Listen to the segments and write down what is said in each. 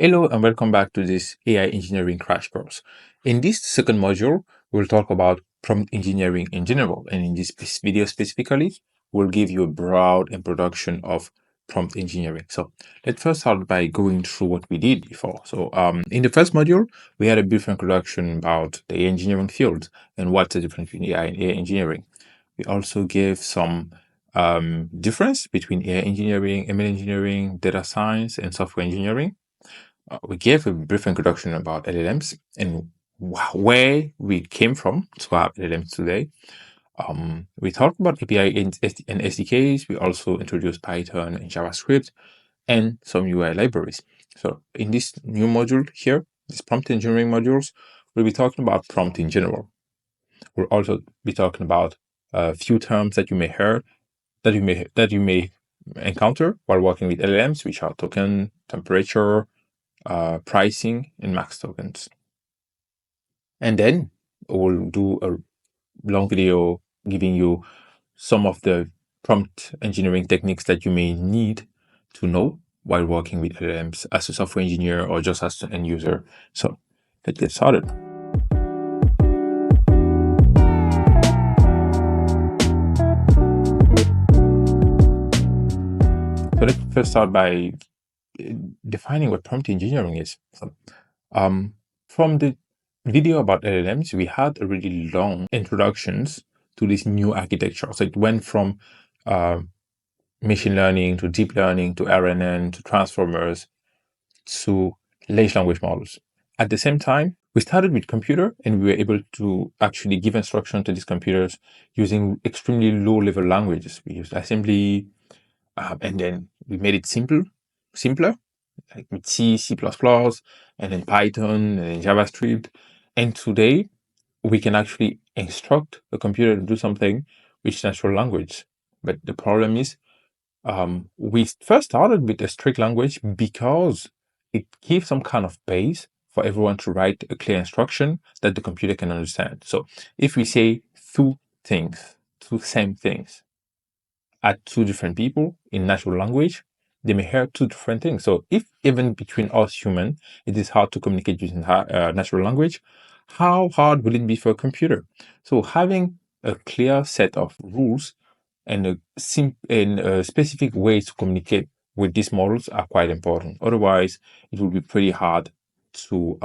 Hello and welcome back to this AI engineering crash course. In this second module, we'll talk about prompt engineering in general. And in this video specifically, we'll give you a broad introduction of prompt engineering. So let's first start by going through what we did before. So in the first module, we had a brief introduction about the AI engineering field and what's the difference between AI and AI engineering. We also gave some difference between AI engineering, ML engineering, data science, and software engineering. We gave a brief introduction about LLMs and where we came from to have LLMs today. We talked about API and SDKs. We also introduced Python and JavaScript and some UI libraries. So in this new module here, this prompt engineering modules, we'll be talking about prompt in general. We'll also be talking about a few terms that you may hear, that you may encounter while working with LLMs, which are token, temperature, pricing, and max tokens. And then we'll do a long video giving you some of the prompt engineering techniques that you may need to know while working with LLMs as a software engineer or just as an end user. So let's get started. So let's first start by defining what prompt engineering is. So, from the video about LLMs, we had a really long introductions to this new architecture. So it went from machine learning to deep learning to RNN to transformers to large language models. At the same time, we started with computer and we were able to actually give instruction to these computers using extremely low level languages. We used assembly, and then we made it simpler, like with C, C++, and then Python, and then JavaScript. And today, we can actually instruct a computer to do something with natural language. But the problem is, we first started with a strict language because it gives some kind of base for everyone to write a clear instruction that the computer can understand. So if we say two same things, at two different people in natural language, they may hear two different things. So if even between us humans, it is hard to communicate using natural language, how hard will it be for a computer? So having a clear set of rules and a specific ways to communicate with these models are quite important. Otherwise, it will be pretty hard to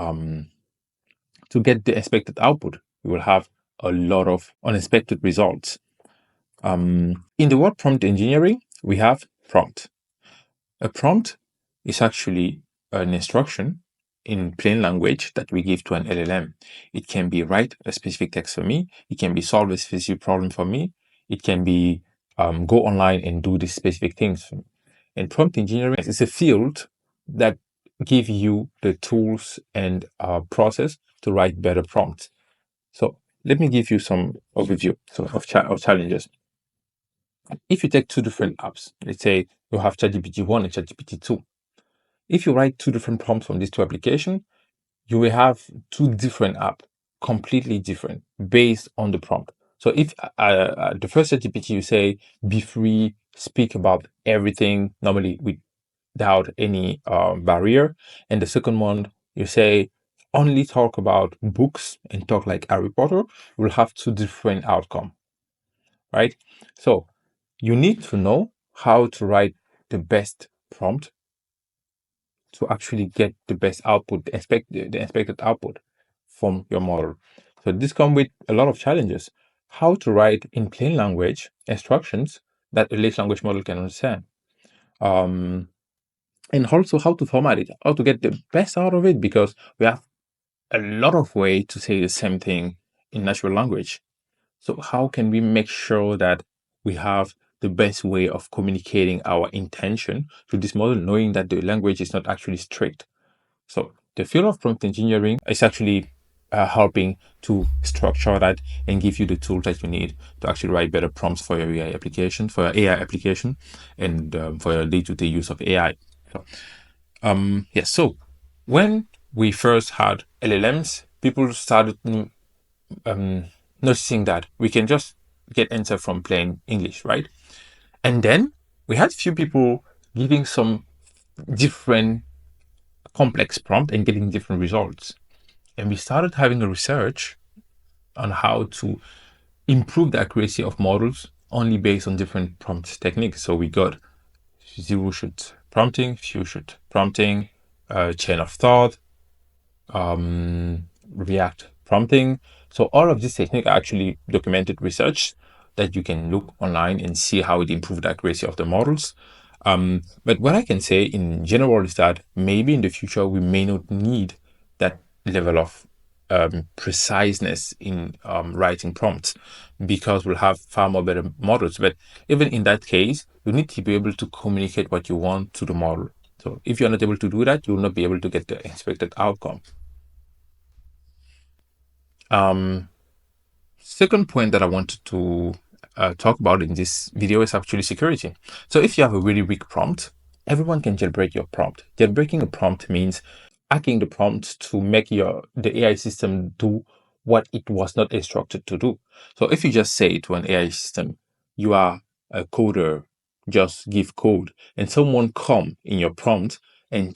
get the expected output. We will have a lot of unexpected results. In the word prompt engineering, we have prompt. A prompt is actually an instruction in plain language that we give to an LLM. It can be write a specific text for me. It can be solve a specific problem for me. It can be go online and do these specific things. And prompt engineering is a field that give you the tools and process to write better prompts. So let me give you some overview of challenges. If you take two different apps, let's say you have ChatGPT 1 and ChatGPT 2. If you write two different prompts from these two applications, you will have two different apps, completely different, based on the prompt. So if the first ChatGPT you say, be free, speak about everything, normally without any barrier. And the second one, you say, only talk about books and talk like Harry Potter, we'll have two different outcomes, right? So you need to know how to write the best prompt to actually get the best output, the expected output from your model. So this comes with a lot of challenges. How to write in plain language instructions that a large language model can understand. And also how to format it, how to get the best out of it, because we have a lot of ways to say the same thing in natural language. So how can we make sure that we have the best way of communicating our intention to this model, knowing that the language is not actually strict? So the field of prompt engineering is actually helping to structure that and give you the tools that you need to actually write better prompts for your AI application, and for your day-to-day use of AI. So, yes. So when we first had LLMs, people started noticing that we can just get answer from plain English, right? And then we had few people giving some different complex prompt and getting different results. And we started having a research on how to improve the accuracy of models only based on different prompt techniques. So we got zero-shot prompting, few-shot prompting, chain of thought, React prompting. So all of these techniques are actually documented research that you can look online and see how it improved the accuracy of the models. But what I can say in general is that maybe in the future we may not need that level of preciseness in writing prompts because we'll have far more better models. But even in that case, you need to be able to communicate what you want to the model. So if you're not able to do that, you will not be able to get the expected outcome. Second point that I wanted to talk about in this video is actually security. So if you have a really weak prompt, everyone can jailbreak your prompt. Jailbreaking a prompt means hacking the prompt to make the AI system do what it was not instructed to do. So if you just say to an AI system, you are a coder, just give code, and someone come in your prompt and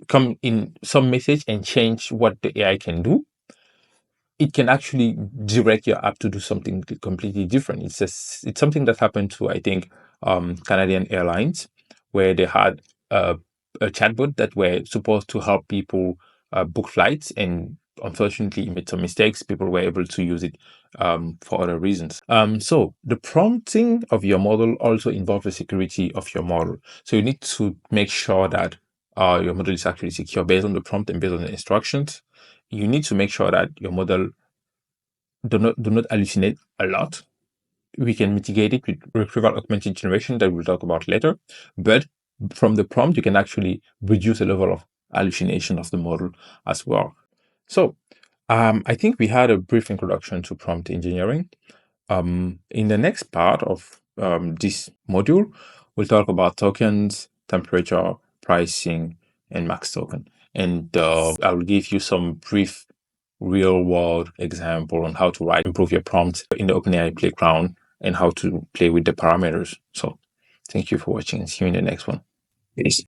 come in some message and change what the AI can do, it can actually direct your app to do something completely different. It's something that happened to, I think, Canadian Airlines, where they had a chatbot that were supposed to help people book flights, and unfortunately, it made some mistakes. People were able to use it for other reasons. So the prompting of your model also involves the security of your model. So you need to make sure that your model is actually secure based on the prompt and based on the instructions. You need to make sure that your model do not hallucinate a lot. We can mitigate it with retrieval augmented generation that we'll talk about later. But from the prompt, you can actually reduce the level of hallucination of the model as well. So I think we had a brief introduction to prompt engineering. In the next part of this module, we'll talk about tokens, temperature, pricing, and max token. And I will give you some brief real-world example on how to improve your prompt in the OpenAI playground and how to play with the parameters. So thank you for watching and see you in the next one. Peace.